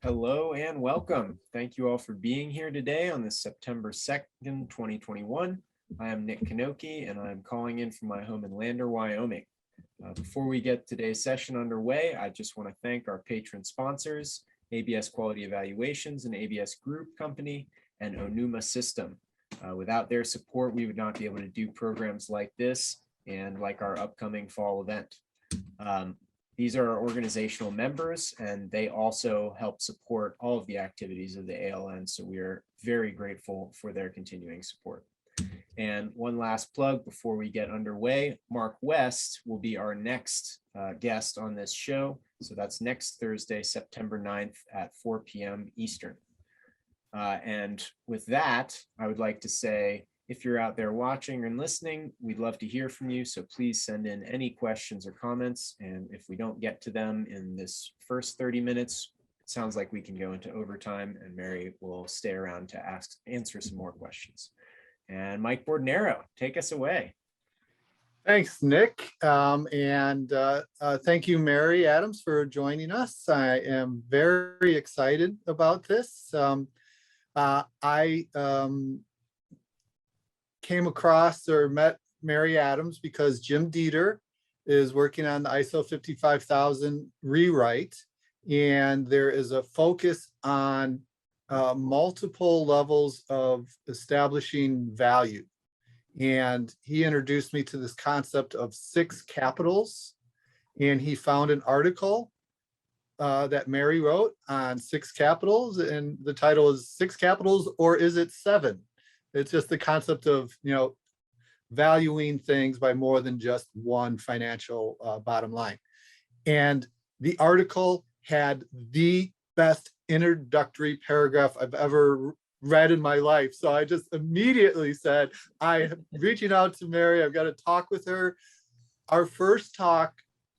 Hello and welcome. Thank you all for being here today on this September 2nd, 2021. I am Nick Kanoki and I'm calling in from my home in Lander, Wyoming. Before we get today's session underway, I just want to thank our patron sponsors, ABS Quality Evaluations and ABS Group Company and Onuma System. Without their support, we would not be able to do programs like this and like our upcoming fall event. These are our organizational members, and they also help support all of the activities of the ALN. So we are very grateful for their continuing support. And one last plug before we get underway, Mark West will be our next guest on this show. So that's next Thursday, September 9th at 4 p.m. Eastern. And with that, I would like to say, if you're out there watching and listening, we'd love to hear from you. So please send in any questions or comments. And if we don't get to them in this first 30 minutes, it sounds like we can go into overtime and Mary will stay around to answer some more questions. And Mike Bordenero, take us away. Thanks, Nick. Thank you, Mary Adams, for joining us. I am very excited about this. I came across or met Mary Adams because Jim Dieter is working on the ISO 55000 rewrite, and there is a focus on multiple levels of establishing value. And he introduced me to this concept of 6 capitals, and he found an article that Mary wrote on 6 capitals, and the title is 6 capitals, or is it 7? It's just the concept of, valuing things by more than just one financial bottom line. And the article had the best introductory paragraph I've ever read in my life. So I just immediately said, I'm reaching out to Mary, I've got to talk with her. Our first talk,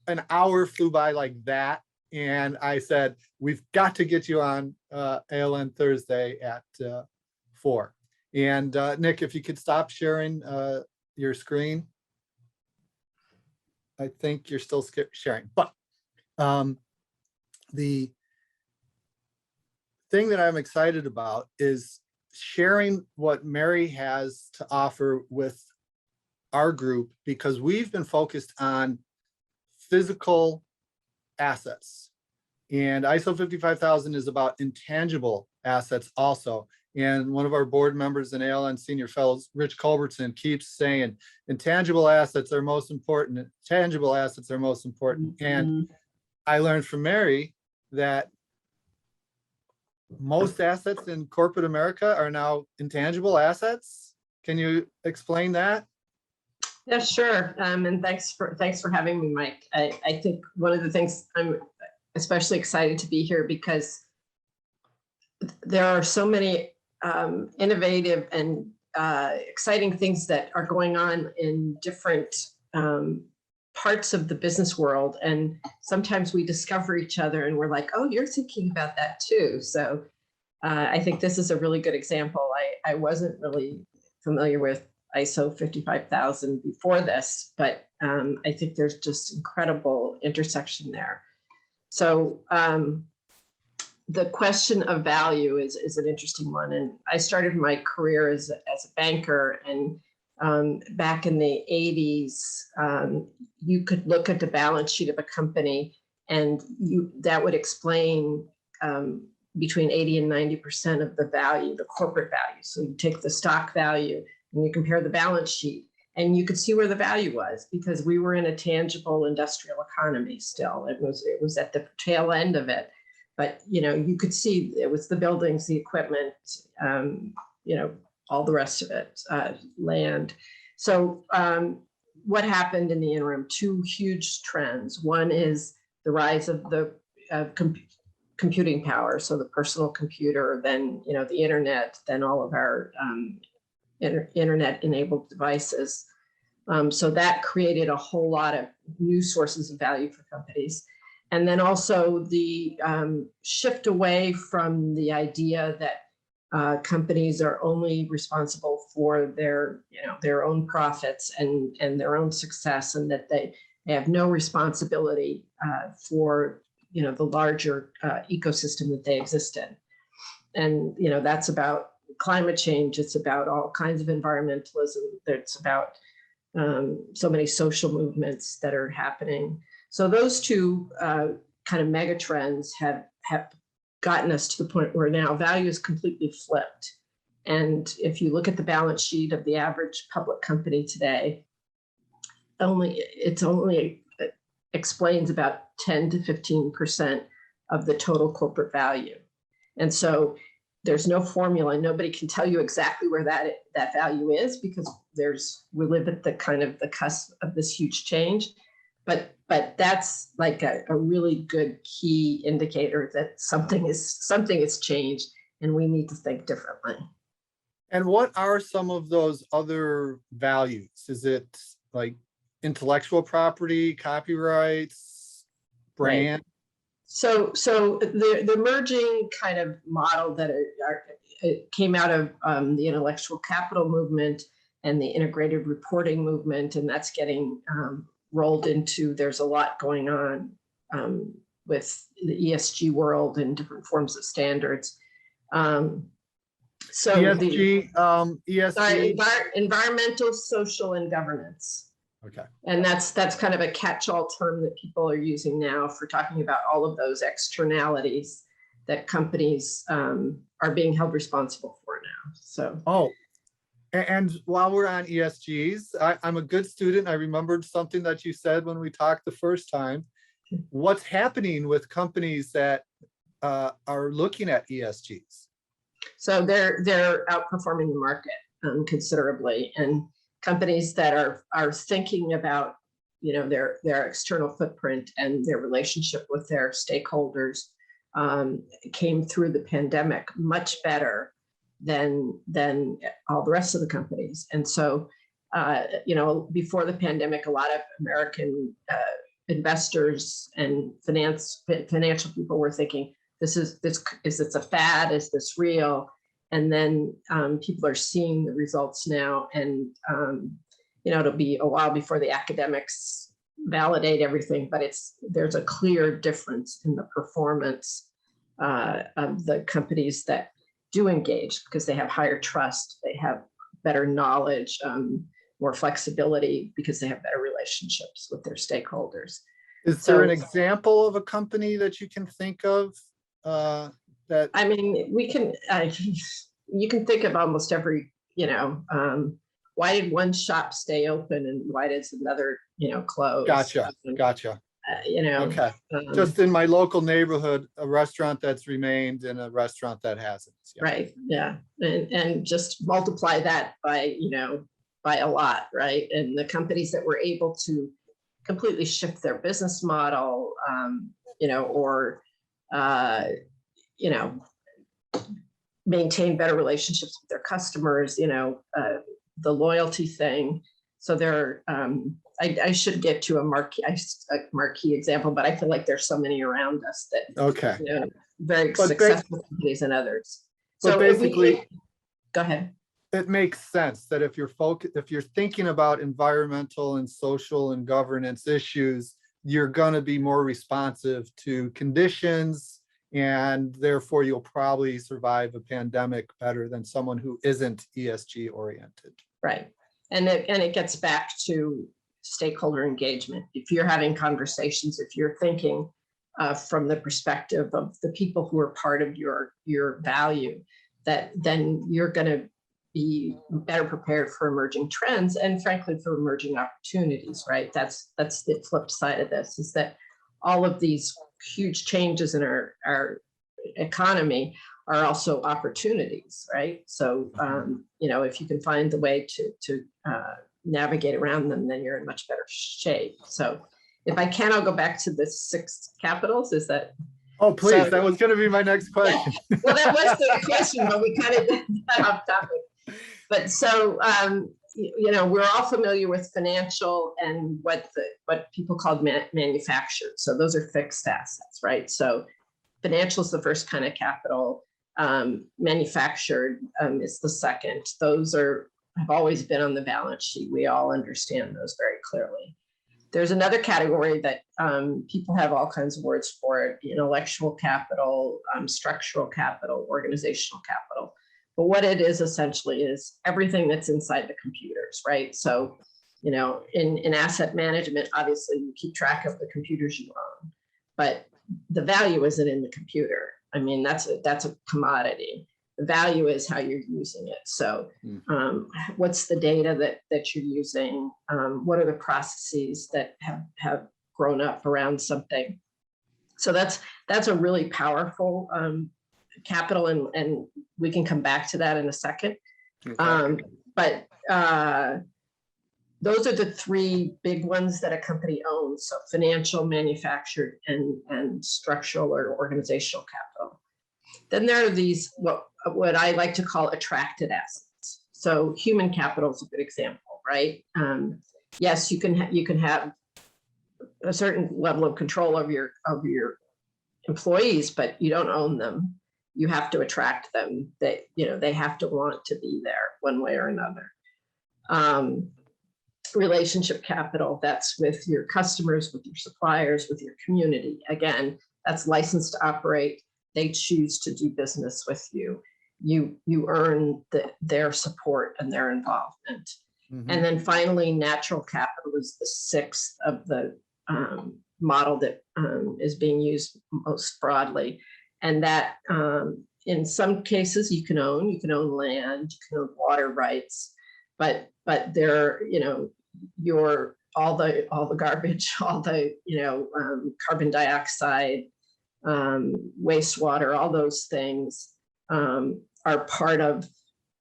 an hour flew by like that. And I said, we've got to get you on ALN Thursday at 4. And Nick, if you could stop sharing your screen. I think you're still sharing, but the thing that I'm excited about is sharing what Mary has to offer with our group, because we've been focused on physical assets. And ISO 55000 is about intangible assets also. And one of our board members and ALN senior fellows, Rich Culbertson, keeps saying, intangible assets are most important. Tangible assets are most important. And I learned from Mary that most assets in corporate America are now intangible assets. Can you explain that? Yeah, sure. And thanks for having me, Mike. I think one of the things I'm especially excited to be here because there are so many innovative and exciting things that are going on in different parts of the business world. And sometimes we discover each other and we're like, oh, you're thinking about that too. So I think this is a really good example. I wasn't really familiar with ISO 55000 before this, but I think there's just incredible intersection there. So the question of value is an interesting one. And I started my career as a banker, and back in the 80s, you could look at the balance sheet of a company and that would explain between 80 and 90% of the value, the corporate value. So you take the stock value and you compare the balance sheet and you could see where the value was, because we were in a tangible industrial economy still. It was at the tail end of it. But, you could see it was the buildings, the equipment, all the rest of it, land. So what happened in the interim? 2 huge trends. One is the rise of the computing power. So the personal computer, then, the internet, then all of our internet-enabled devices. So that created a whole lot of new sources of value for companies. And then also the shift away from the idea that companies are only responsible for their own profits and their own success, and that they have no responsibility for the larger ecosystem that they exist in. And, that's about climate change. It's about all kinds of environmentalism. It's about so many social movements that are happening. So those two kind of mega trends have gotten us to the point where now value is completely flipped. And if you look at the balance sheet of the average public company today, it only explains about 10 to 15% of the total corporate value. And so there's no formula. Nobody can tell you exactly where that value is, because we live at the kind of the cusp of this huge change. But that's like a really good key indicator that something has changed and we need to think differently. And what are some of those other values? Is it like intellectual property, copyrights, brand? Right. So the emerging kind of model that it came out of the intellectual capital movement and the integrated reporting movement, and that's getting rolled into, there's a lot going on with the ESG world and different forms of standards. So ESG, environmental, social, and governance. Okay. And that's kind of a catch-all term that people are using now for talking about all of those externalities that companies are being held responsible for now. So. And while we're on ESGs, I'm a good student. I remembered something that you said when we talked the first time. What's happening with companies that are looking at ESGs? So they're outperforming the market considerably, and companies that are thinking about their external footprint and their relationship with their stakeholders came through the pandemic much better than all the rest of the companies. And so before the pandemic, a lot of American investors and financial people were thinking, is this a fad? Is this real? And then people are seeing the results now, and it'll be a while before the academics validate everything, but there's a clear difference in the performance of the companies that do engage, because they have higher trust, they have better knowledge, more flexibility, because they have better relationships with their stakeholders. Is there an example of a company that you can think of that? I mean, you can think of almost every, why did one shop stay open and why does another, close? Gotcha. Okay. Just in my local neighborhood, a restaurant that's remained and a restaurant that hasn't. Yeah. Right. Yeah. And just multiply that by, by a lot. Right. And the companies that were able to completely shift their business model, or maintain better relationships with their customers, the loyalty thing. So there, I should get to a marquee example, but I feel like there's so many around us that, very successful companies and others. So basically, go ahead. It makes sense that if you're thinking about environmental and social and governance issues, you're going to be more responsive to conditions, and therefore you'll probably survive a pandemic better than someone who isn't ESG oriented. Right. And it gets back to stakeholder engagement. If you're having conversations, if you're thinking from the perspective of the people who are part of your value, then you're going to be better prepared for emerging trends and frankly for emerging opportunities, right? That's the flip side of this, is that all of these huge changes in our economy are also opportunities, right? So, if you can find the way to navigate around them, then you're in much better shape. So if I can, I'll go back to the 6 capitals. Is that? Oh, please. That was going to be my next question. Yeah. Well, that was the question, but we kind of did that off topic. But so, we're all familiar with financial and what people call manufactured. So those are fixed assets, right? So financial is the first kind of capital. Manufactured is the second. Those have always been on the balance sheet. We all understand those very clearly. There's another category that people have all kinds of words for it: intellectual capital, structural capital, organizational capital. But what it is essentially is everything that's inside the computers, right? So, in asset management, obviously you keep track of the computers you own, but the value isn't in the computer. I mean, that's a commodity. The value is how you're using it. So what's the data that you're using? What are the processes that have grown up around something? So that's a really powerful capital, and we can come back to that in a second. Okay. But those are the three big ones that a company owns. So financial, manufactured, and structural or organizational capital. Then there are these, what I like to call attracted assets. So human capital is a good example, right? Yes, you can have a certain level of control of your employees, but you don't own them. You have to attract them. They have to want to be there one way or another. Relationship capital, that's with your customers, with your suppliers, with your community. Again, that's licensed to operate. They choose to do business with you. You earn their support and their involvement. And then finally, natural capital is the sixth of the model that is being used most broadly. And that in some cases you can own land, you can own water rights, but they're, all the garbage, all the carbon dioxide, wastewater, all those things are part of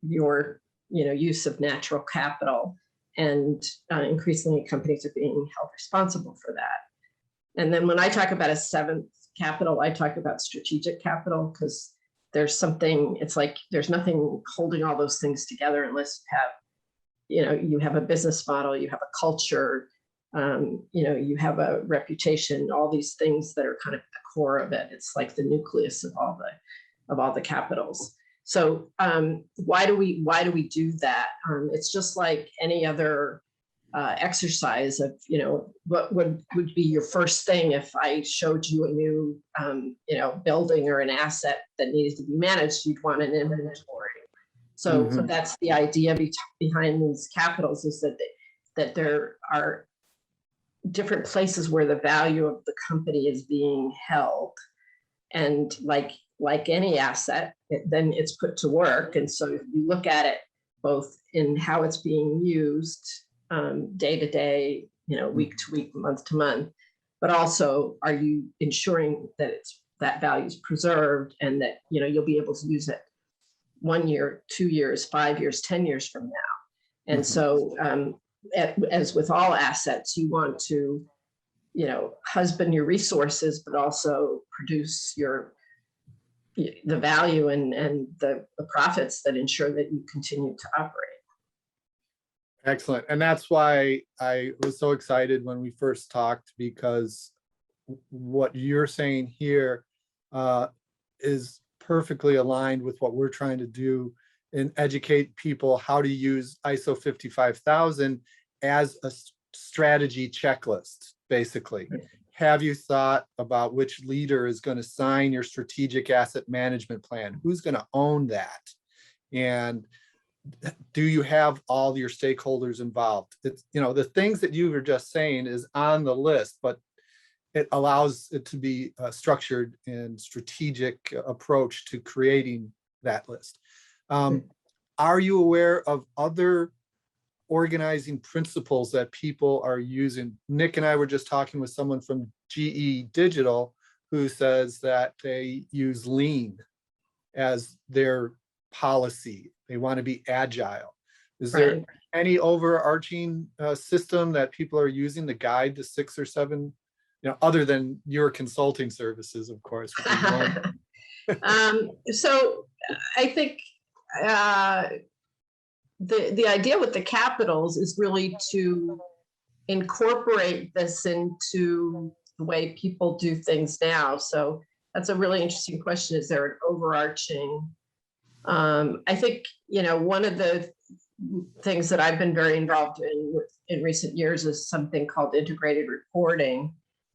your use of natural capital, and increasingly companies are being held responsible for that. And then when I talk about a seventh capital, I talk about strategic capital, because there's nothing holding all those things together unless you have a business model, you have a culture, you have a reputation, all these things that are kind of the core of it. It's like the nucleus of all the capitals. So why do we do that? It's just like any other exercise of, what would be your first thing if I showed you a new, building or an asset that needed to be managed? You'd want an inventory. So that's the idea behind these capitals, is that there are different places where the value of the company is being held, and like any asset, then it's put to work. And so you look at it both in how it's being used day to day, week to week, month to month, but also, are you ensuring that that value is preserved, and that you'll be able to use it 1 year, 2 years, 5 years, 10 years from now. And so as with all assets, you want to husband your resources, but also produce the value and the profits that ensure that you continue to operate. Excellent. And that's why I was so excited when we first talked, because what you're saying here is perfectly aligned with what we're trying to do and educate people how to use ISO 55000 as a strategy checklist, basically. Have you thought about which leader is going to sign your strategic asset management plan? Who's going to own that? And do you have all your stakeholders involved? It's, the things that you were just saying is on the list, but it allows it to be a structured and strategic approach to creating that list. Are you aware of other organizing principles that people are using? Nick and I were just talking with someone from GE Digital who says that they use lean as their policy. They want to be agile. Is there any overarching system that people are using to guide the 6 or 7, other than your consulting services, of course? So I think the idea with the capitals is really to incorporate this into the way people do things now. So that's a really interesting question. Is there an overarching? I think, one of the things that I've been very involved in recent years is something called integrated reporting.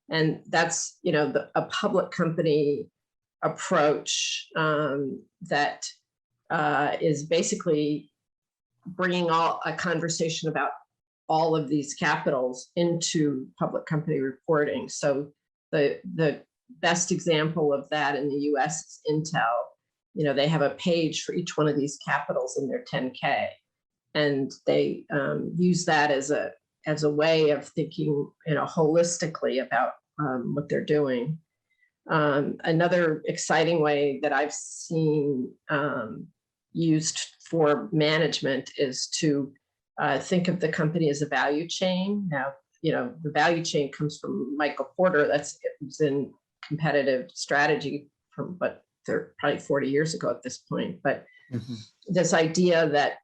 And that's, a public company approach that is basically bringing a conversation about all of these capitals into public company reporting. So the best example of that in the US is Intel. They have a page for each one of these capitals in their 10K. And they use that as a way of thinking, holistically about what they're doing. Another exciting way that I've seen used for management is to think of the company as a value chain. Now, the value chain comes from Michael Porter. It's in competitive strategy from, but they're probably 40 years ago at this point. But this idea that,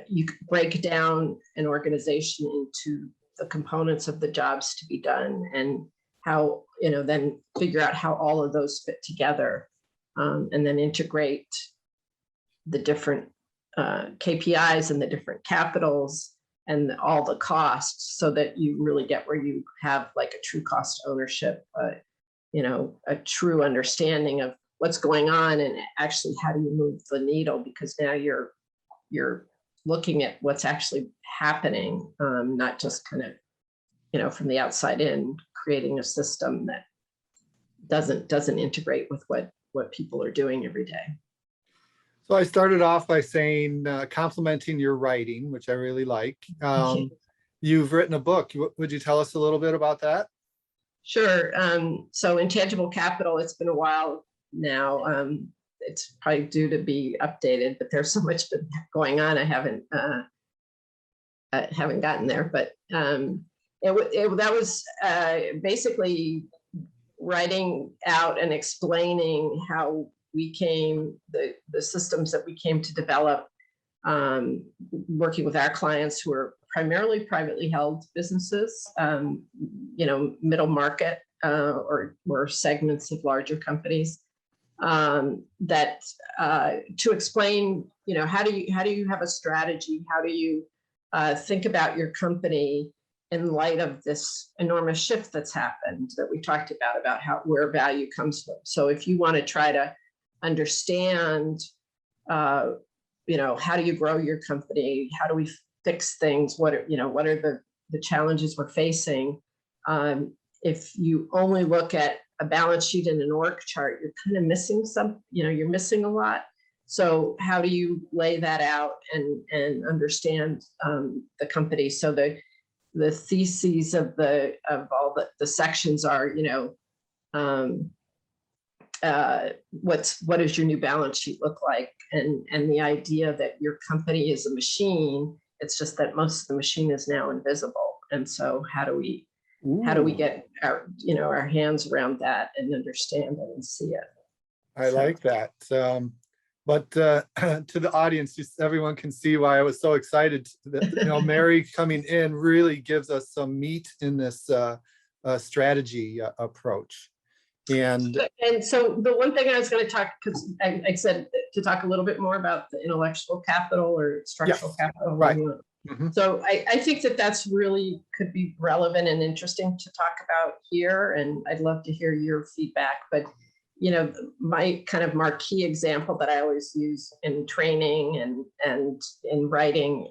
you could break down an organization into the components of the jobs to be done and how, then figure out how all of those fit together, and then integrate the different KPIs and the different capitals and all the costs so that you really get where you have like a true cost ownership, a true understanding of what's going on and actually how do you move the needle, because now you're looking at what's actually happening, not just kind of, from the outside in, creating a system that doesn't integrate with what people are doing every day. So I started off by saying complimenting your writing, which I really like. You've written a book. Would you tell us a little bit about that? Sure. So Intangible Capital, it's been a while now. It's probably due to be updated, but there's so much been going on. I haven't gotten there, but that was basically writing out and explaining how we came, the systems that we came to develop, working with our clients who are primarily privately held businesses, middle market or segments of larger companies, that to explain, how do you have a strategy? How do you think about your company in light of this enormous shift that's happened that we talked about where value comes from? So if you want to try to understand, how do you grow your company? How do we fix things? What are the challenges we're facing? If you only look at a balance sheet and an org chart, you're kind of missing you're missing a lot. So how do you lay that out and understand the company? So the theses of all the sections are, what does your new balance sheet look like? And the idea that your company is a machine, it's just that most of the machine is now invisible. And so how do we get our hands around that and understand it and see it? I like that. But to the audience, just everyone can see why I was so excited that, Mary coming in really gives us some meat in this strategy approach. And so the one thing I was going to talk, because I said to talk a little bit more about the intellectual capital or structural capital. Right. So I think that's really could be relevant and interesting to talk about here. And I'd love to hear your feedback. But, my kind of marquee example that I always use in training and in writing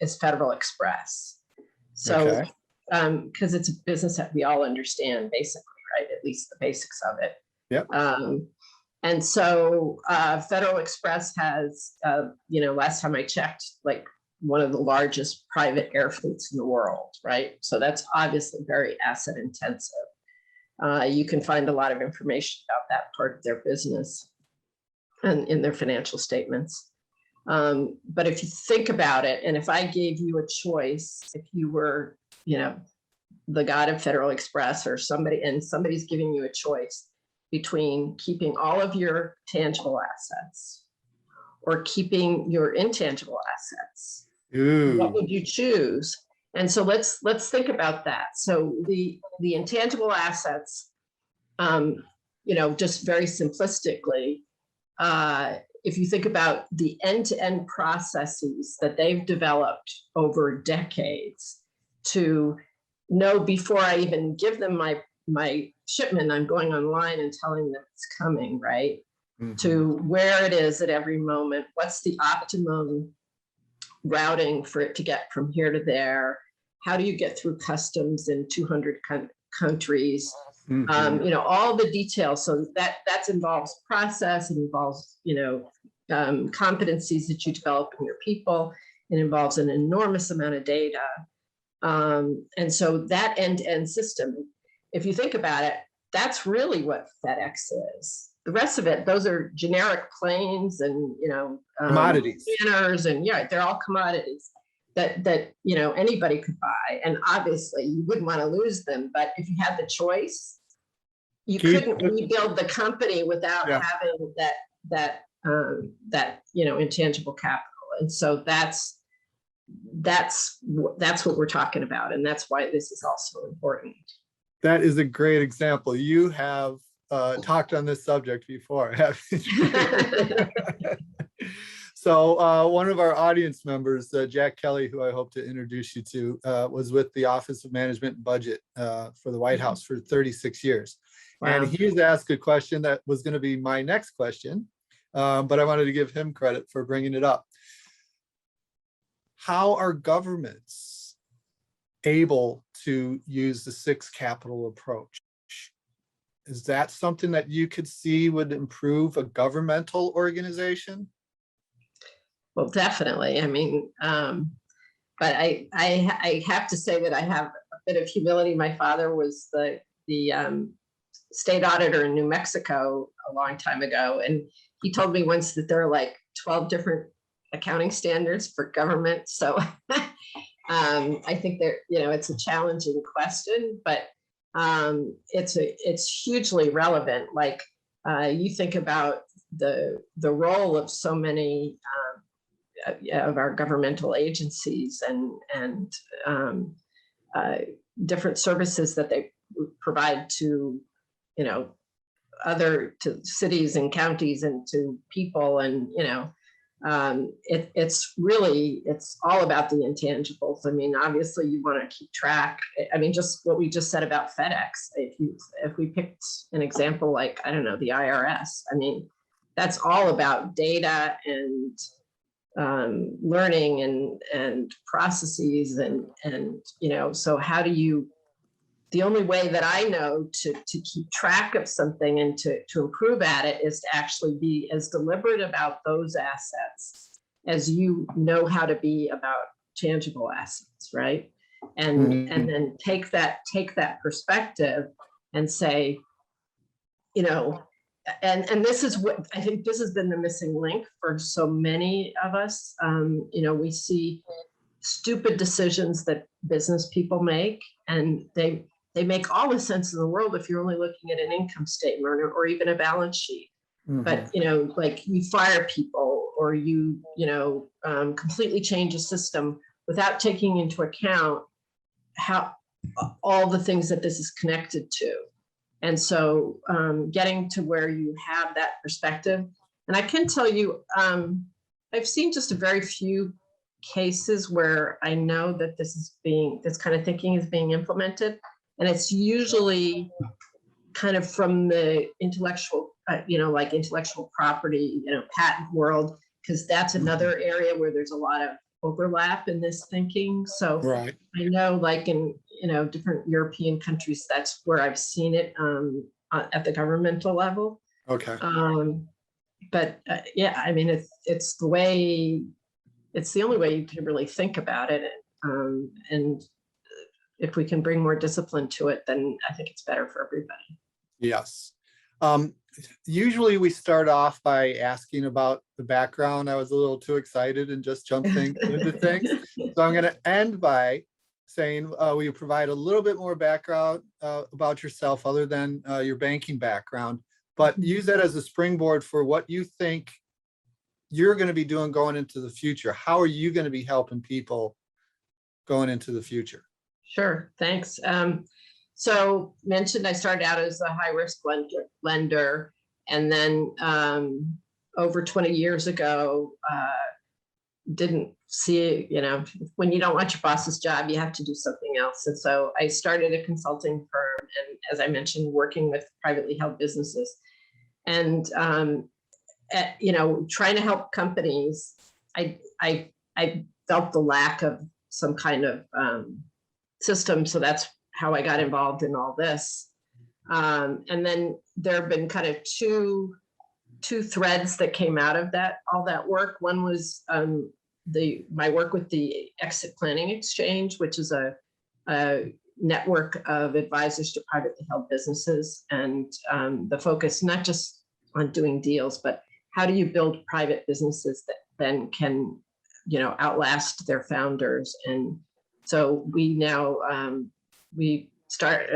is Federal Express. So, because it's a business that we all understand, basically, right? At least the basics of it. Yep. And so Federal Express has, last time I checked, like one of the largest private air fleets in the world, right? So that's obviously very asset intensive. You can find a lot of information about that part of their business and in their financial statements. But if you think about it, and if I gave you a choice, if you were, the god of Federal Express or somebody's giving you a choice between keeping all of your tangible assets or keeping your intangible assets, what would you choose? And so let's think about that. So the intangible assets, just very simplistically, if you think about the end-to-end processes that they've developed over decades to know before I even give them my shipment, I'm going online and telling them it's coming, right? To where it is at every moment, what's the optimum routing for it to get from here to there? How do you get through customs in 200 countries? You know, all the details. So that involves process, it involves, you know, competencies that you develop in your people. It involves an enormous amount of data. And so that end-to-end system, if you think about it, that's really what FedEx is. The rest of it, those are generic planes and, you know, Commodities. scanners, and yeah, they're all commodities that you know, anybody could buy. And obviously you wouldn't want to lose them, but if you had the choice, you couldn't rebuild the company without having that you know, intangible capital. And so that's what we're talking about, and that's why this is also important. That is a great example. You have talked on this subject before, haven't you? So one of our audience members, Jack Kelly, who I hope to introduce you to, was with the Office of Management and Budget for the White House for 36 years. Wow. And he's asked a question that was going to be my next question, but I wanted to give him credit for bringing it up. How are governments able to use the 6 capital approach? Is that something that you could see would improve a governmental organization? Well, definitely. I mean, but I have to say that I have a bit of humility. My father was the state auditor in New Mexico a long time ago, and he told me once that there are like 12 different accounting standards for government. So I think that, you know, it's a challenging question, but it's hugely relevant. Like you think about the role of so many of our governmental agencies and different services that they provide to, you know, to cities and counties and to people, and you know, it's all about the intangibles. I mean, obviously you want to keep track. I mean, just what we just said about FedEx. If we picked an example like, I don't know, the IRS, I mean, that's all about data and learning and processes and you know, so how do you, the only way that I know to keep track of something and to improve at it is to actually be as deliberate about those assets as you know how to be about tangible assets, right? And then take that perspective and say, you know, and this is what I think this has been the missing link for so many of us. You know, we see stupid decisions that business people make, and they make all the sense in the world if you're only looking at an income statement or even a balance sheet. But you know, like you fire people or you know, completely change a system without taking into account how all the things that this is connected to. And so getting to where you have that perspective. And I can tell you, I've seen just a very few cases where I know that this kind of thinking is being implemented. And it's usually kind of from the intellectual, you know, like intellectual property, you know, patent world, because that's another area where there's a lot of overlap in this thinking. So right. I know, like in, you know, different European countries, that's where I've seen it at the governmental level. Okay. But yeah, I mean, it's the only way you can really think about it. And if we can bring more discipline to it, then I think it's better for everybody. Yes. Usually we start off by asking about the background. I was a little too excited and just jumped into things. So I'm going to end by saying, will you provide a little bit more background about yourself other than your banking background, but use that as a springboard for what you think you're going to be doing going into the future. How are you going to be helping people going into the future? Sure, thanks. So mentioned I started out as a high risk lender, and then over 20 years ago, didn't see, when you don't want your boss's job, you have to do something else. And so I started a consulting firm, and as I mentioned, working with privately held businesses, and trying to help companies. I felt the lack of some kind of system, so that's how I got involved in all this. And then there have been kind of two threads that came out of all that work. One was my work with the Exit Planning Exchange, which is a network of advisors to privately held businesses, and the focus not just on doing deals, but how do you build private businesses that then can, outlast their founders. And so we now we start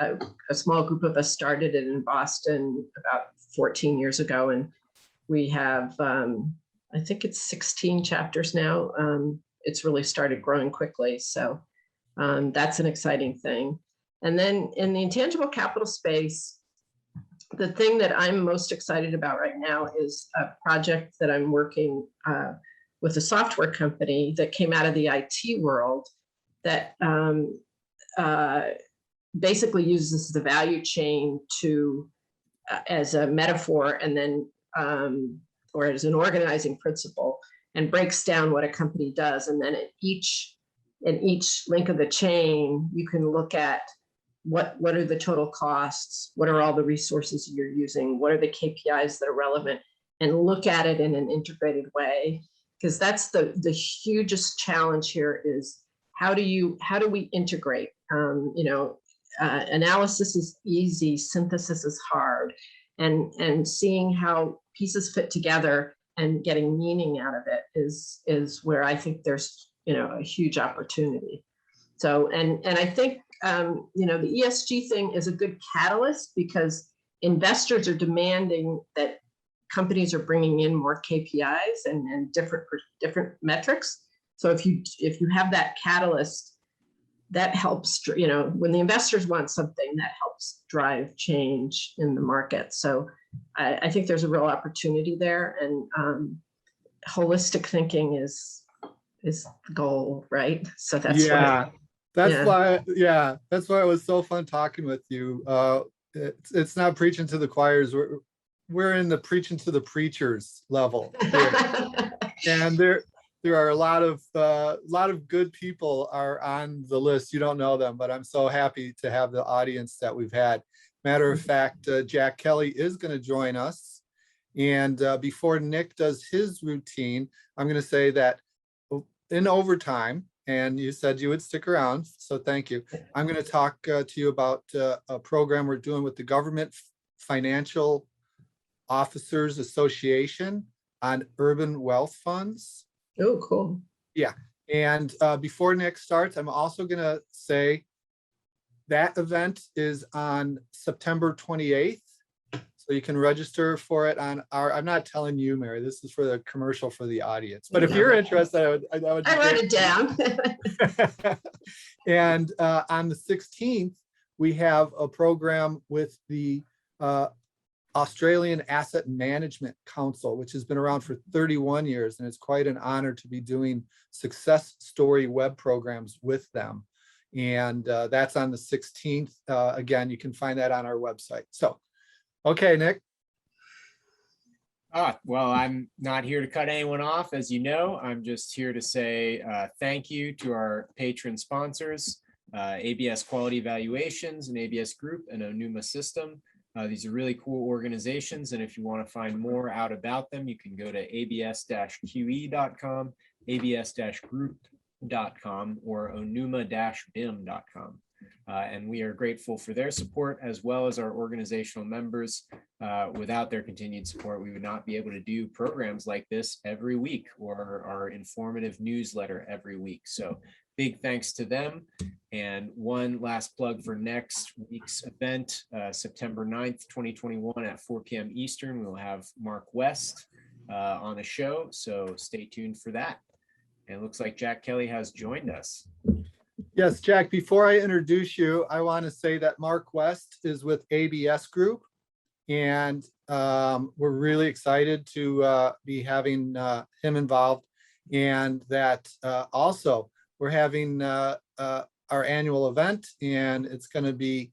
a small group of us started it in Boston about 14 years ago, and we have I think it's 16 chapters now. It's really started growing quickly, so that's an exciting thing. And then in the intangible capital space, the thing that I'm most excited about right now is a project that I'm working with a software company that came out of the IT world that basically uses the value chain to as a metaphor, and then or as an organizing principle, and breaks down what a company does. And then in each link of the chain, you can look at what are the total costs, what are all the resources you're using, what are the KPIs that are relevant, and look at it in an integrated way. Because that's the hugest challenge here is how do we integrate? Analysis is easy, synthesis is hard, and seeing how pieces fit together and getting meaning out of it is where I think there's a huge opportunity. So and I think the ESG thing is a good catalyst because investors are demanding that companies are bringing in more KPIs and different metrics. So if you have that catalyst, that helps, when the investors want something, that helps drive change in the market. So I think there's a real opportunity there, and holistic thinking is the goal, right? So that's why it was so fun talking with you. It's not preaching to the choirs. We're in the preaching to the preachers level here. And there are a lot of good people are on the list. You don't know them, but I'm so happy to have the audience that we've had. Matter of fact, Jack Kelly is going to join us. And before Nick does his routine, I'm going to say that in overtime, and you said you would stick around, so thank you. I'm going to talk to you about a program we're doing with the Government Financial Officers Association on urban wealth funds. Oh, cool. Yeah. And before Nick starts, I'm also going to say that event is on September 28th. So you can register for it on I'm not telling you, Mary, this is for the commercial for the audience. But if you're interested, I would write it down. And on the 16th, we have a program with the Australian Asset Management Council, which has been around for 31 years. And it's quite an honor to be doing success story web programs with them. And that's on the 16th. Again, you can find that on our website. So, okay, Nick. Well, I'm not here to cut anyone off, as you know. I'm just here to say thank you to our patron sponsors, ABS Quality Evaluations and ABS Group and Onuma System. These are really cool organizations, and if you want to find more out about them, you can go to abs-qe.com, abs-group.com, or onuma-bim.com. And we are grateful for their support as well as our organizational members. Without their continued support, we would not be able to do programs like this every week or our informative newsletter every week. So big thanks to them. And one last plug for next week's event, September 9th, 2021 at 4 p.m. Eastern. We'll have Mark West on the show, so stay tuned for that. And it looks like Jack Kelly has joined us. Yes, Jack, before I introduce you, I want to say that Mark West is with ABS Group, And we're really excited to be having him involved. And that also we're having our annual event, and it's going to be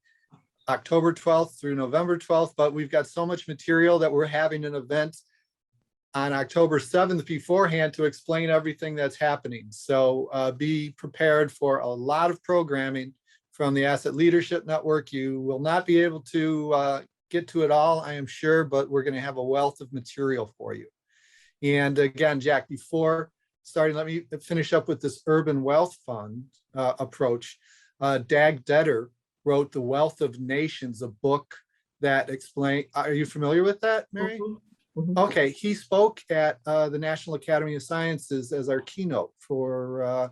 October 12th through November 12th. But we've got so much material that we're having an event on October 7th beforehand to explain everything that's happening. So be prepared for a lot of programming from the Asset Leadership Network. You will not be able to get to it all, I am sure, but we're going to have a wealth of material for you. And again, Jack, before starting, let me finish up with this urban wealth fund approach. Dag Detter wrote The Wealth of Nations, a book that explains, are you familiar with that, Mary? Okay, he spoke at the National Academy of Sciences as our keynote for, I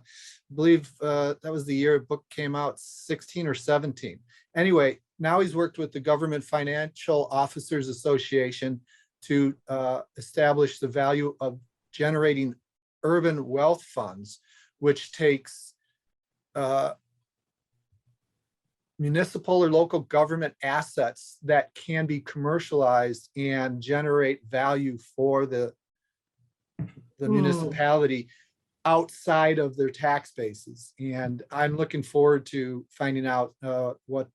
believe that was the year the book came out, 16 or 17. Anyway, now he's worked with the Government Financial Officers Association to establish the value of generating urban wealth funds, which takes municipal or local government assets that can be commercialized and generate value for the municipality outside of their tax bases. And I'm looking forward to finding out what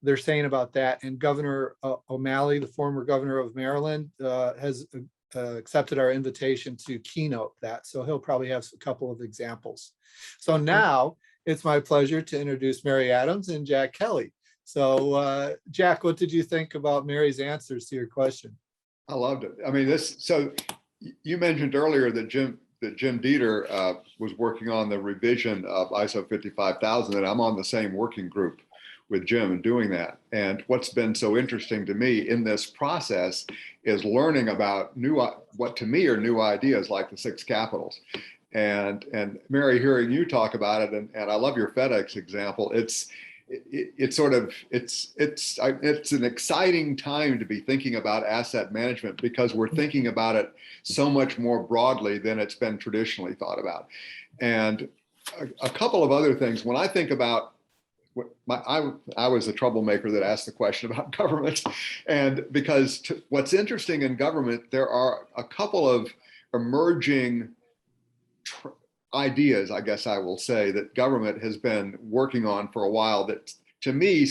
they're saying about that. And Governor O'Malley, the former governor of Maryland, has accepted our invitation to keynote that. So he'll probably have a couple of examples. So now it's my pleasure to introduce Mary Adams and Jack Kelly. So Jack, what did you think about Mary's answers to your question? I loved it. I mean, so you mentioned earlier that Jim Dieter was working on the revision of ISO 55000, and I'm on the same working group with Jim and doing that. And what's been so interesting to me in this process is learning about what to me are new ideas like the 6 capitals. And Mary, hearing you talk about it, and I love your FedEx example. It's an exciting time to be thinking about asset management because we're thinking about it so much more broadly than it's been traditionally thought about. And a couple of other things. When I think about I was a troublemaker that asked the question about government, and because what's interesting in government, there are a couple of emerging ideas, I guess I will say, that government has been working on for a while that to me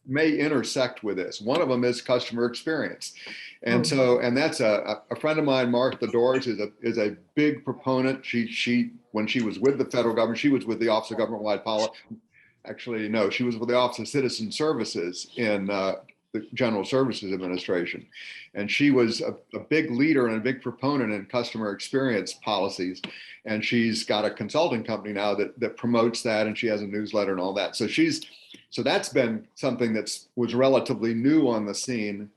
may intersect with this. One of them is customer experience. And so, and that's a friend of mine, Martha Doors, is a big proponent. She when she was with the federal government, she was with the Office of Government-Wide Policy. Actually, no, she was with the Office of Citizen Services in the General Services Administration. And she was a big leader and a big proponent in customer experience policies. And she's got a consulting company now that promotes that, and she has a newsletter and all that. So that's been something was relatively new on the scene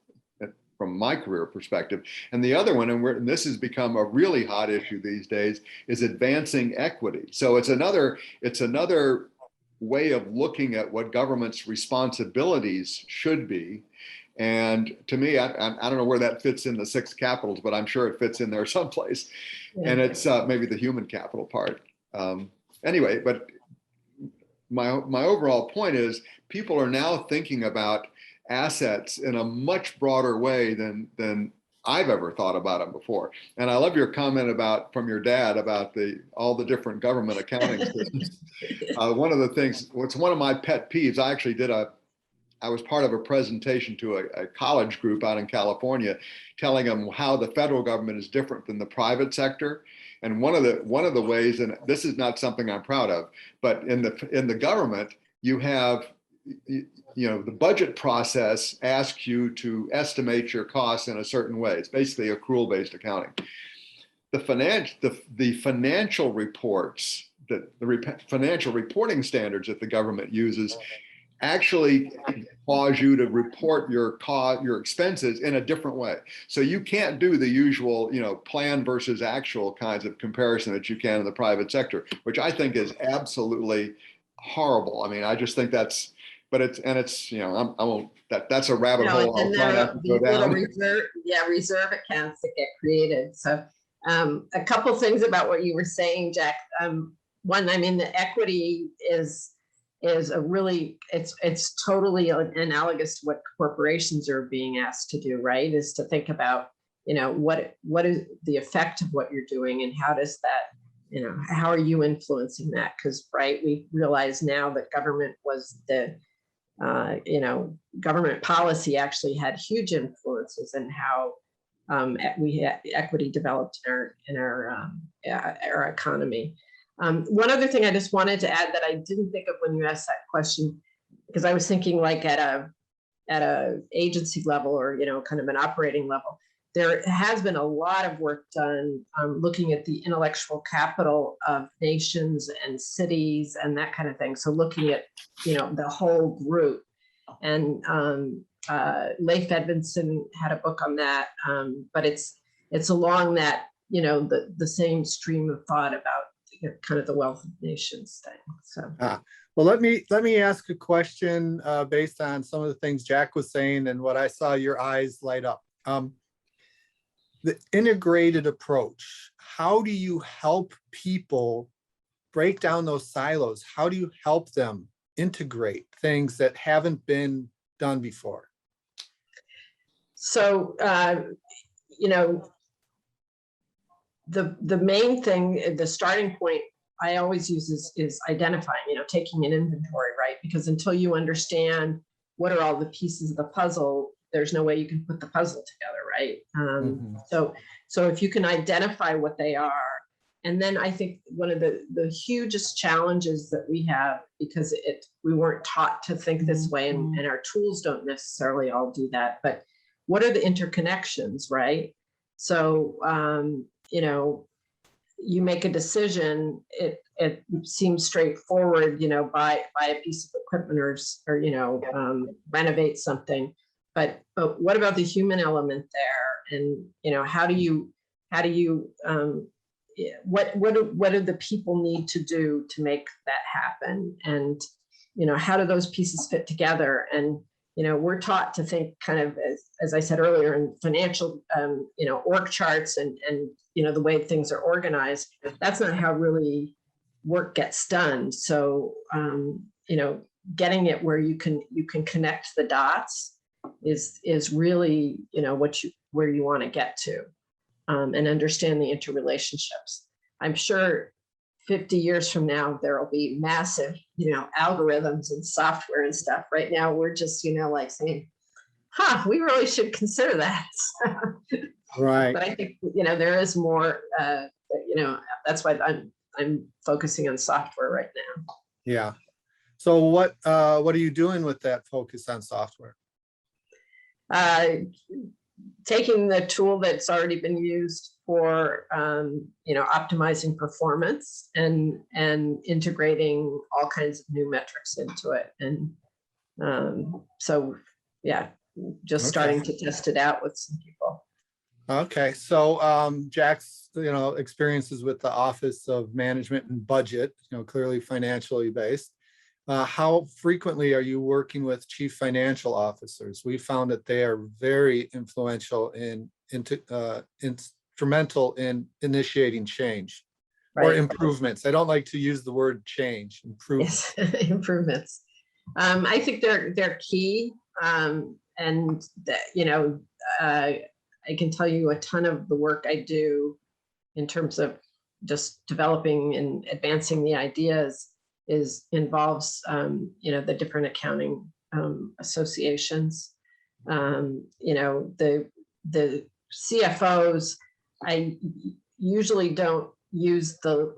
from my career perspective. And the other one, and this has become a really hot issue these days, is advancing equity. So it's another way of looking at what government's responsibilities should be. And to me, I don't know where that fits in the 6 capitals, but I'm sure it fits in there someplace. Yeah. And it's maybe the human capital part. Anyway, but my overall point is people are now thinking about assets in a much broader way than I've ever thought about them before. And I love your comment from your dad about all the different government accounting systems. One of the things, it's one of my pet peeves. I was part of a presentation to a college group out in California, telling them how the federal government is different than the private sector. And one of the ways, and this is not something I'm proud of, but in the government, you have, the budget process asks you to estimate your costs in a certain way. It's basically accrual-based accounting. The financial reports, the financial reporting standards that the government uses actually cause you to report your expenses in a different way. So you can't do the usual, plan versus actual kinds of comparison that you can in the private sector, which I think is absolutely horrible. I mean, I just think that's a rabbit hole. I'll try not to go down. Reserve accounts that get created. So a couple things about what you were saying, Jack. One, I mean, the equity is is a really, it's totally analogous to what corporations are being asked to do, right? Is to think about, what is the effect of what you're doing, and how does that, how are you influencing that? Because, right, we realize now that government was the, government policy actually had huge influences in how we had equity developed in our economy. One other thing I just wanted to add that I didn't think of when you asked that question, because I was thinking like at a agency level, or kind of an operating level, there has been a lot of work done looking at the intellectual capital of nations and cities and that kind of thing. So looking at the whole group, and Leif Edmondson had a book on that, but it's along that the same stream of thought about kind of the wealth of nations thing. So well, let me ask a question based on some of the things Jack was saying and what I saw your eyes light up. The integrated approach, how do you help people break down those silos? How do you help them integrate things that haven't been done before? So, the main thing, the starting point I always use is identifying, taking an inventory, right? Because until you understand what are all the pieces of the puzzle, there's no way you can put the puzzle together, right? So if you can identify what they are, and then I think one of the hugest challenges that we have, because we weren't taught to think this way, and our tools don't necessarily all do that, but what are the interconnections, right? So, you make a decision, it seems straightforward, buy a piece of equipment or renovate something. But what about the human element there? And, how do you what do the people need to do to make that happen? And, how do those pieces fit together? And, we're taught to think kind of, as I said earlier, in financial, org charts and, the way things are organized. That's not how really work gets done. So, getting it where you can connect the dots is really, where you want to get to, and understand the interrelationships. I'm sure 50 years from now, there will be massive, algorithms and software and stuff. Right now, we're just, like saying, we really should consider that. Right. But I think, there is more, that's why I'm focusing on software right now. Yeah. So what are you doing with that focus on software? Taking the tool that's already been used for, optimizing performance and integrating all kinds of new metrics into it. And so, yeah, just starting to test it out with some people. Okay. So Jack's, experiences with the Office of Management and Budget, clearly financially based. How frequently are you working with chief financial officers? We found that they are very influential instrumental in initiating change or improvements. I don't like to use the word change. Improvements. Yes, improvements. I think they're key, and I can tell you a ton of the work I do in terms of just developing and advancing the ideas involves the different accounting associations. The CFOs, I usually don't use the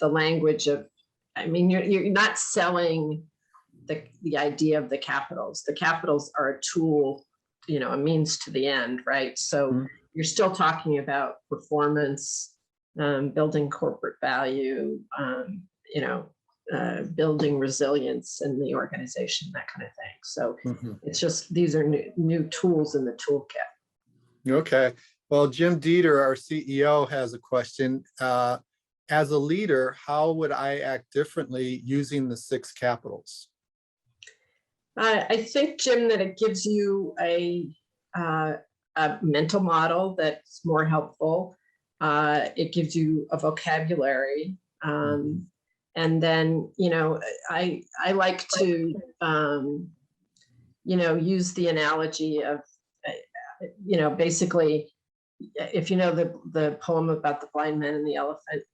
language of, you're not selling the idea of the capitals. The capitals are a tool, a means to the end, right? So you're still talking about performance, building corporate value, building resilience in the organization, that kind of thing. So it's just, these are new tools in the toolkit. Okay. Well, Jim Dieter, our CEO, has a question. As a leader, how would I act differently using the 6 capitals? I think, Jim, that it gives you a mental model that's more helpful. It gives you a vocabulary. And then, I like to, use the analogy of, basically, if you know the poem about the blind man and the elephant,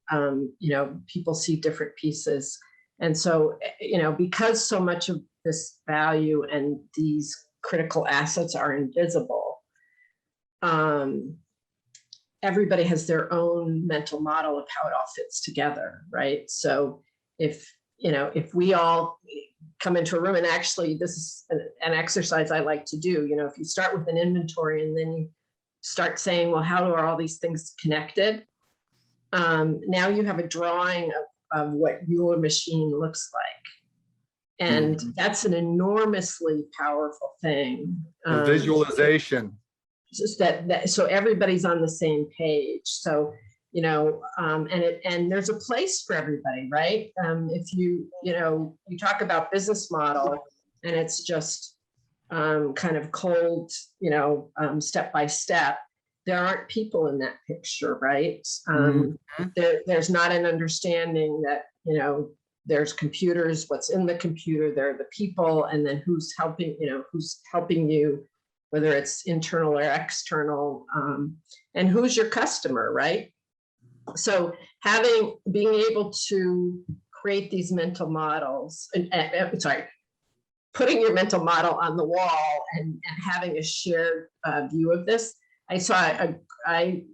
people see different pieces. And so, because so much of this value and these critical assets are invisible, everybody has their own mental model of how it all fits together, right? So if we all come into a room, and actually this is an exercise I like to do, if you start with an inventory and then you start saying, well, how are all these things connected? Now you have a drawing of what your machine looks like. And that's an enormously powerful thing. The visualization. Just that so everybody's on the same page. So, and there's a place for everybody, right? If you talk about business model and it's just kind of cold, step by step, there aren't people in that picture, right? There's not an understanding that, there's computers, what's in the computer, there are the people, and then who's helping you, whether it's internal or external, and who's your customer, right? So being able to create these mental models, putting your mental model on the wall and having a shared view of this. I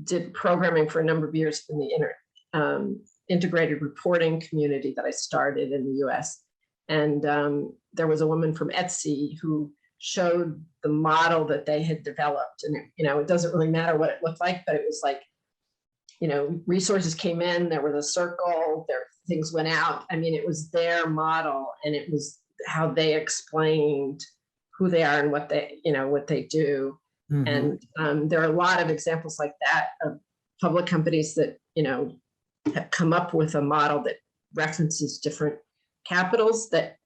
did programming for a number of years in the integrated reporting community that I started in the US. And there was a woman from Etsy who showed the model that they had developed. And, it doesn't really matter what it looked like, but it was like, resources came in, there was a circle, things went out. I mean, it was their model, and it was how they explained who they are and what they do. And there are a lot of examples like that of public companies that, have come up with a model that references different capitals that,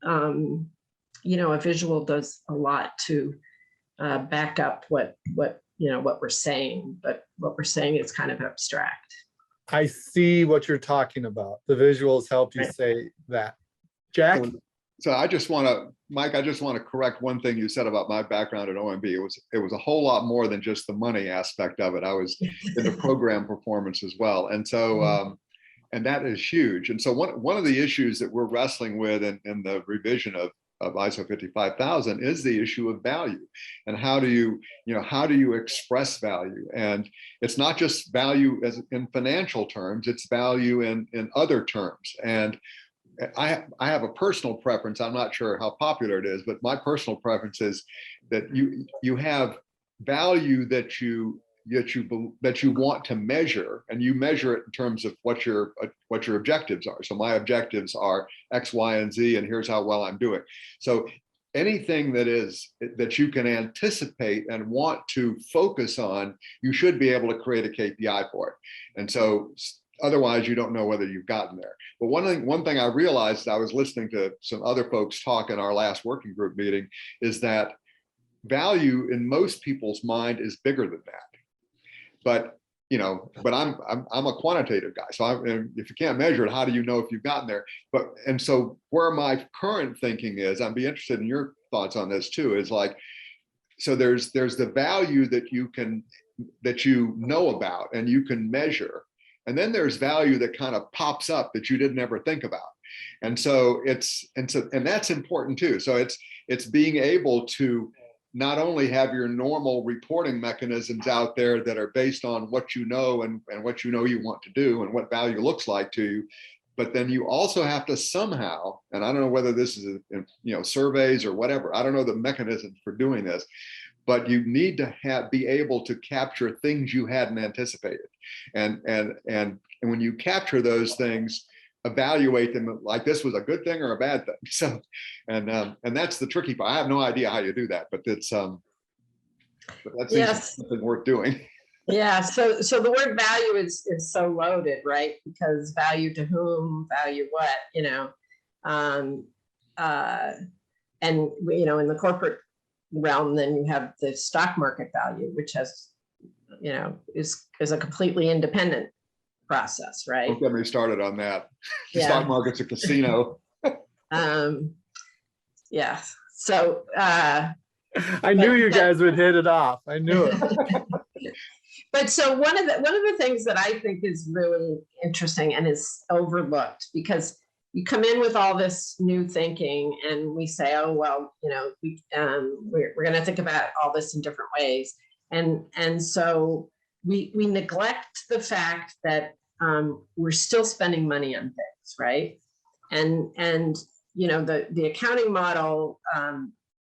a visual does a lot to back up what we're saying, but what we're saying is kind of abstract. I see what you're talking about. The visuals help you say that. Jack? So I just want to, Mike, correct one thing you said about my background at OMB. It was a whole lot more than just the money aspect of it. I was in the program performance as well. And so, and that is huge. And so one of the issues that we're wrestling with in the revision of ISO 55000 is the issue of value, and how do you express value? And it's not just value as in financial terms, it's value in other terms. And I have a personal preference. I'm not sure how popular it is, but my personal preference is that you have value that you want to measure, and you measure it in terms of what your objectives are. So my objectives are X, Y, and Z, and here's how well I'm doing. So anything that you can anticipate and want to focus on, you should be able to create a KPI for it. And so otherwise, you don't know whether you've gotten there. But one thing I realized, I was listening to some other folks talk in our last working group meeting, is that value in most people's mind is bigger than that. But I'm a quantitative guy. So if you can't measure it, how do you know if you've gotten there? And so where my current thinking is, I'd be interested in your thoughts on this too, is like, so there's the value that you know about and you can measure. And then there's value that kind of pops up that you didn't ever think about. And so and that's important too. So it's being able to not only have your normal reporting mechanisms out there that are based on what you know and what you want to do and what value looks like to you, but then you also have to somehow, and I don't know whether this is surveys or whatever, I don't know the mechanisms for doing this, but you need to be able to capture things you hadn't anticipated, and when you capture those things, evaluate them like this was a good thing or a bad thing. So, and that's the tricky part. I have no idea how you do that, but that's something worth doing. Yeah. So the word value is so loaded, right? Because value to whom, value what, and in the corporate realm, then you have the stock market value, which has, is a completely independent process, right? Don't get me started on that. The Yeah. stock market's a casino. Yeah. So, I knew you guys would hit it off. I knew it. but so one of the things that I think is really interesting and is overlooked, because you come in with all this new thinking and we say, oh, well, we're going to think about all this in different ways. And so we neglect the fact that we're still spending money on things, right? And the accounting model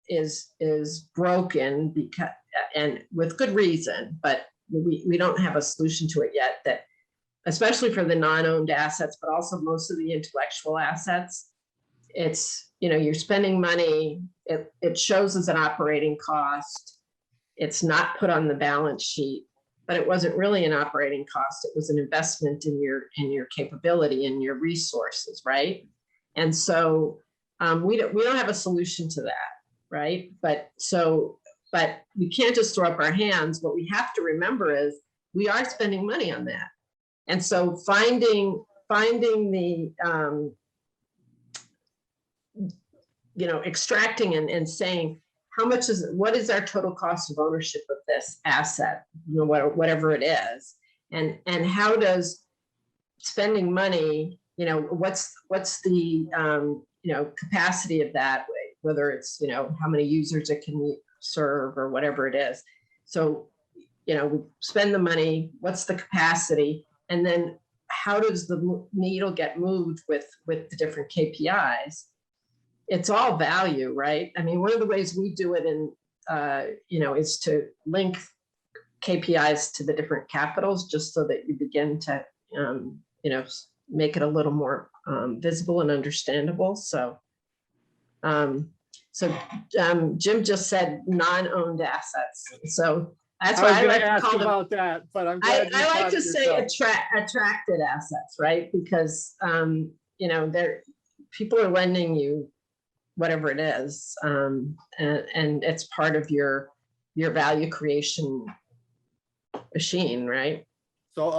is broken because, and with good reason, but we don't have a solution to it yet, that especially for the non-owned assets, but also most of the intellectual assets, it's, you're spending money, it shows as an operating cost. It's not put on the balance sheet, but it wasn't really an operating cost. It was an investment in your capability and your resources, right? And so we don't have a solution to that, right? But we can't just throw up our hands. What we have to remember is we are spending money on that. And so finding the, extracting and saying, what is our total cost of ownership of this asset, whatever it is, and how does spending money, what's the, capacity of that, whether it's, how many users it can serve or whatever it is. So, we spend the money, what's the capacity? And then how does the needle get moved with the different KPIs? It's all value, right? I mean, one of the ways we do it is to link KPIs to the different capitals, just so that you begin to, make it a little more visible and understandable. So, Jim just said non-owned assets. So that's why I like to call them about that, but I'm I glad you like to caught say yourself. attracted assets, right? Because people are lending you whatever it is, and it's part of your value creation machine, right? So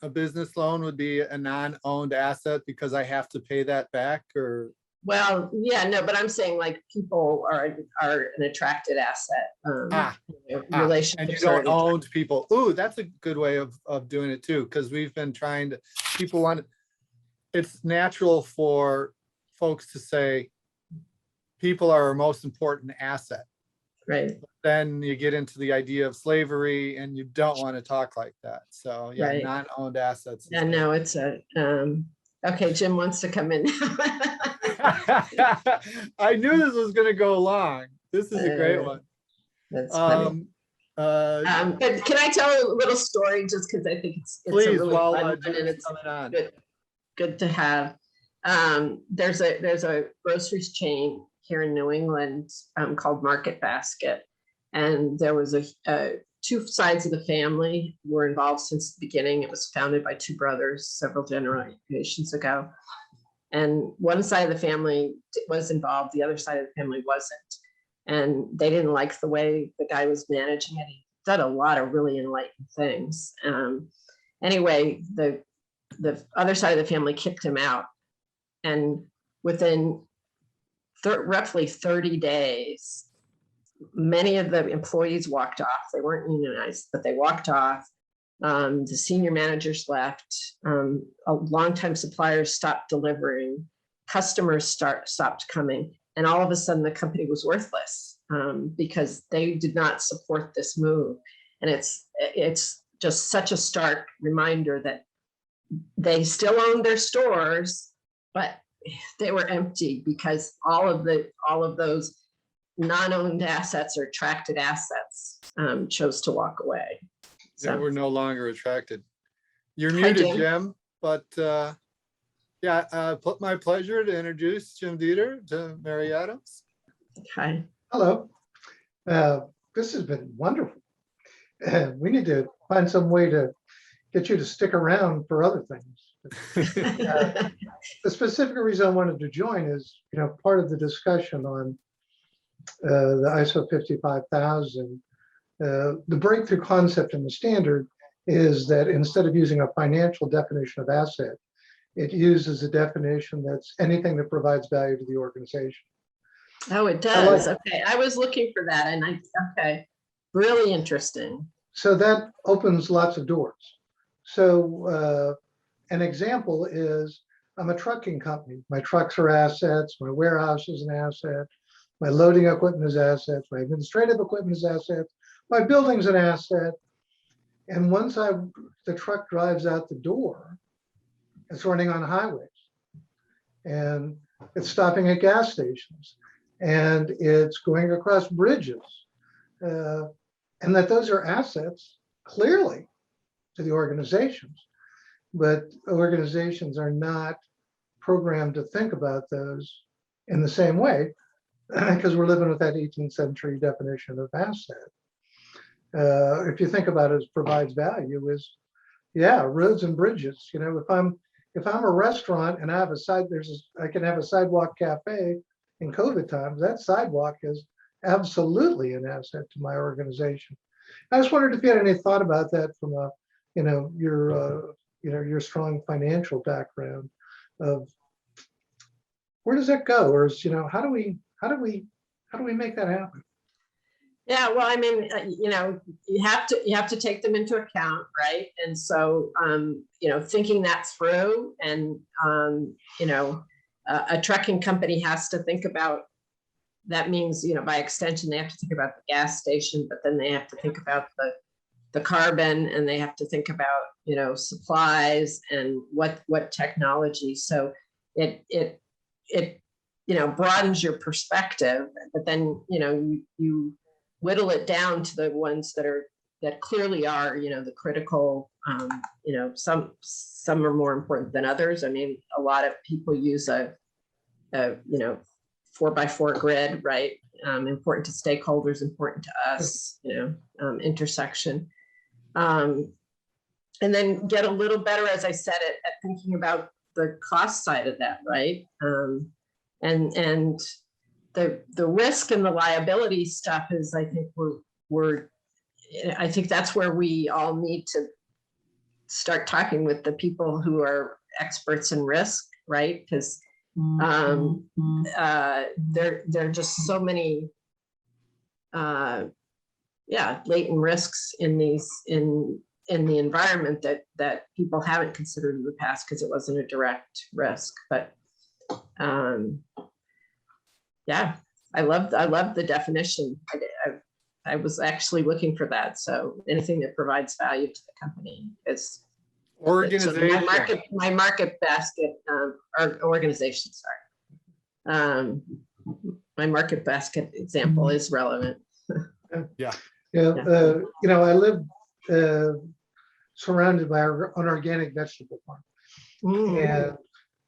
a business loan would be a non-owned asset because I have to pay that back, or? Well, yeah, no, but I'm saying like people are an attracted asset. Relationships and you don't own people. Ooh, that's a good way of doing it too, because we've been trying to, it's natural for folks to say people are our most important asset. Right. Then you get into the idea of slavery and you don't want to talk like that. So yeah, Right. Non-owned assets. Yeah, no, it's okay, Jim wants to come in. I knew this was going to go long. This is a great one. That's funny. But can I tell a little story, just because I think it's please, a really while fun one, Jim and is it's coming on. good to have. There's a grocery chain here in New England called Market Basket, and there was two sides of the family were involved since the beginning. It was founded by two brothers several generations ago, and one side of the family was involved, the other side of the family wasn't, and they didn't like the way the guy was managing it. He did a lot of really enlightened things. Anyway, the other side of the family kicked him out, and within roughly 30 days, many of the employees walked off. They weren't unionized, but they walked off. The senior managers left. Longtime suppliers stopped delivering. Customers stopped coming. And all of a sudden, the company was worthless because they did not support this move. And it's just such a stark reminder that they still owned their stores, but they were empty because all of those non-owned assets or attracted assets chose to walk away. So we're no longer attracted. You're Hi, muted, Jim, but my pleasure to introduce Jim Dieter to Mary Adams. Hi. Hello. This has been wonderful. We need to find some way to get you to stick around for other things. The specific reason I wanted to join is, part of the discussion on the ISO 55000, the breakthrough concept in the standard is that instead of using a financial definition of asset, it uses a definition that's anything that provides value to the organization. Oh, it does. Okay, I was looking for that, and okay, really interesting. So that opens lots of doors. So an example is I'm a trucking company. My trucks are assets. My warehouse is an asset. My loading equipment is assets. My administrative equipment is assets. My building's an asset. And once the truck drives out the door, it's running on highways, and it's stopping at gas stations, and it's going across bridges, and that those are assets clearly to the organizations, but organizations are not programmed to think about those in the same way because we're living with that 18th century definition of asset. If you think about it as provides value is, yeah, roads and bridges. You know, if I'm a restaurant and I have I can have a sidewalk cafe in COVID times, that sidewalk is absolutely an asset to my organization. I just wondered if you had any thought about that from a, your strong financial background of where does that go? Or is, how do we make that happen? Yeah, well, I mean, you have to take them into account, right? And so, thinking that through, and a trucking company has to think about. That means, by extension, they have to think about the gas station, but then they have to think about the carbon, and they have to think about, supplies and what technology. So it broadens your perspective, but then you whittle it down to the ones that clearly are, the critical, some are more important than others. I mean, a lot of people use a 4x4 grid, right? Important to stakeholders, important to us, intersection. And then get a little better, as I said, at thinking about the cost side of that, right? And the risk and the liability stuff is, I think I think that's where we all need to start talking with the people who are experts in risk, right? Because there are just so many latent risks in the environment that people haven't considered in the past because it wasn't a direct risk. But I love the definition. I was actually looking for that. So anything that provides value to the company is organization. My market basket, or organization, sorry. My market basket example is relevant. Yeah. I live surrounded by an organic vegetable farm. And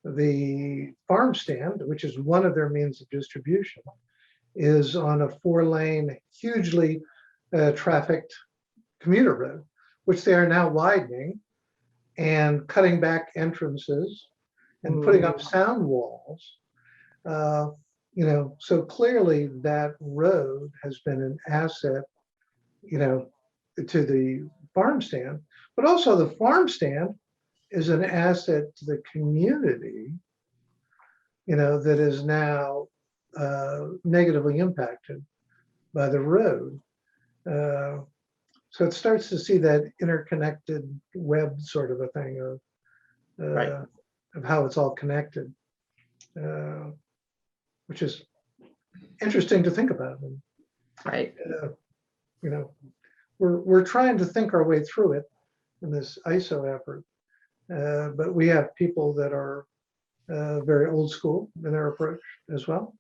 the farm stand, which is one of their means of distribution, is on a 4-lane, hugely trafficked commuter road, which they are now widening and cutting back entrances and putting up sound walls. So clearly that road has been an asset, to the farm stand, but also the farm stand is an asset to the community, that is now negatively impacted by the road. So it starts to see that interconnected web sort of a thing of how it's all connected, which is interesting to think about. Right. We're trying to think our way through it in this ISO effort, but we have people that are very old school in their approach as well.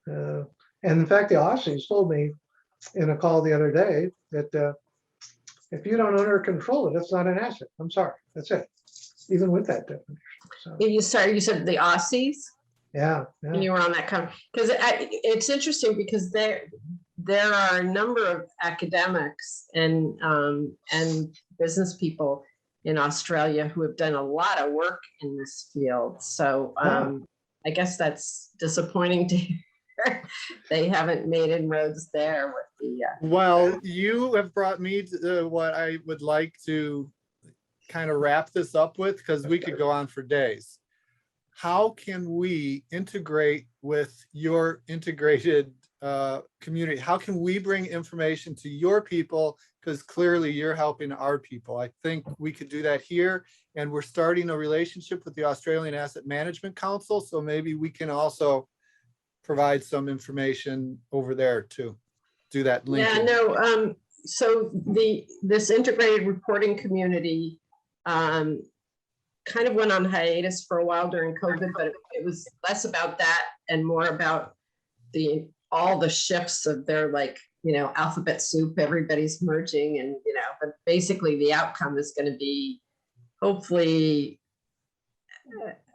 And in fact, the Aussies told me in a call the other day that if you don't own or control it, it's not an asset. I'm sorry, that's it. Even with that definition. So, You said the Aussies? Yeah. And you were on that because it's interesting because there are a number of academics and business people in Australia who have done a lot of work in this field. So I guess that's disappointing to they haven't made inroads there with the, Well, you have brought me to what I would like to kind of wrap this up with, because we could go on for days. How can we integrate with your integrated community? How can we bring information to your people? Because clearly you're helping our people. I think we could do that here. And we're starting a relationship with the Australian Asset Management Council. So maybe we can also provide some information over there too. Do that yeah, linking. no, so this integrated reporting community kind of went on hiatus for a while during COVID, but it was less about that and more about all the shifts of their, like, you know, alphabet soup, everybody's merging, and, you know, but basically the outcome is going to be hopefully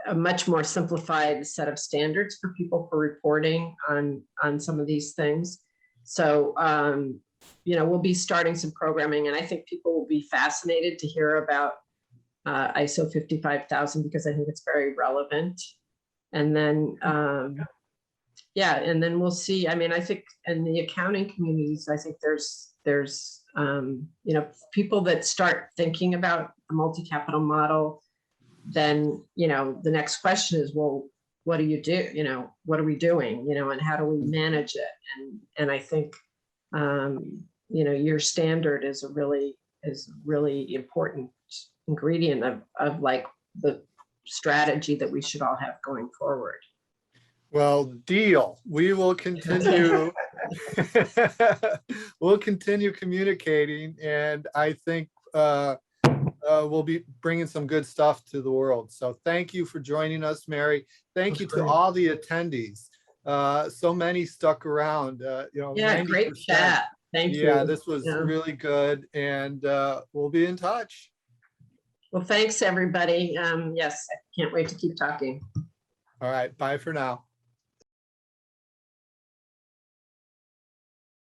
a much more simplified set of standards for people for reporting on some of these things. So, you know, we'll be starting some programming, and I think people will be fascinated to hear about ISO 55000, because I think it's very relevant. And then, yeah, and then we'll see. I mean, I think in the accounting communities, I think there's you know, people that start thinking about the multi-capital model, then, you know, the next question is, well, what do you do? You know, what are we doing? You know, and how do we manage it? And I think, you know, your standard is a really important ingredient of like the strategy that we should all have going forward. Well, deal. We will continue. We'll continue communicating, and I think we'll be bringing some good stuff to the world. So thank you for joining us, Mary. Thank you to all the attendees. So many stuck around. You know, Yeah, 90%. great chat. Thank you. Yeah, this was really good, and we'll be in touch. Well, thanks, everybody. Yes, I can't wait to keep talking. All right, bye for now.